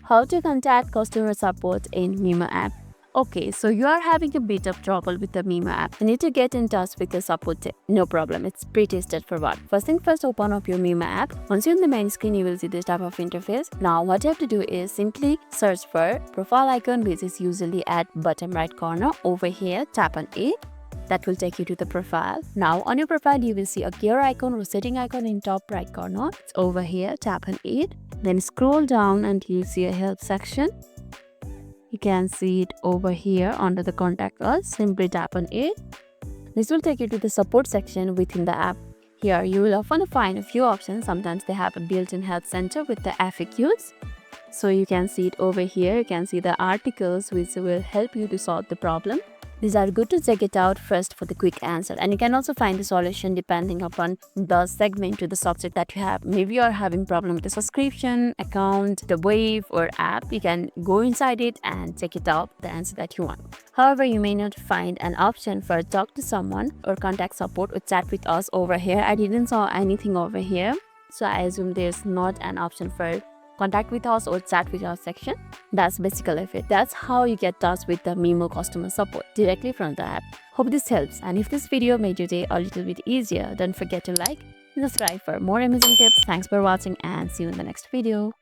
How to contact customer support in Mimo app. Okay, so you are having a bit of trouble with the Mimo app. You need to get in touch with the support team. No problem, it's pretty straightforward. First thing first, open up your Mimo app. Once you're in the main screen, you will see this type of interface. Now, what you have to do is simply search for profile icon, which is usually at bottom right corner. Over here, tap on it. That will take you to the profile. Now on your profile, you will see a gear icon or setting icon in top right corner. It's over here, tap on it. Then scroll down and you'll see a help section. You can see it over here under the contact us. Simply tap on it. This will take you to the support section within the app. Here you will often find a few options. Sometimes they have a built-in help center with the FAQs. So you can see it over here. You can see the articles which will help you to solve the problem. These are good to check it out first for the quick answer, and you can also find the solution depending upon the segment to the subject that you have. Maybe you are having problem with the subscription, account, the wave or app. You can go inside it and check it out, the answer that you want. However, you may not find an option for talk to someone or contact support or chat with us over here. I didn't saw anything over here, so I assume there's not an option for contact with us or chat with us section. That's basically it. That's how you get touch with the Mimo customer support directly from the app. Hope this helps, and if this video made your day a little bit easier, don't forget to like and subscribe for more amazing tips. Thanks for watching and see you in the next video.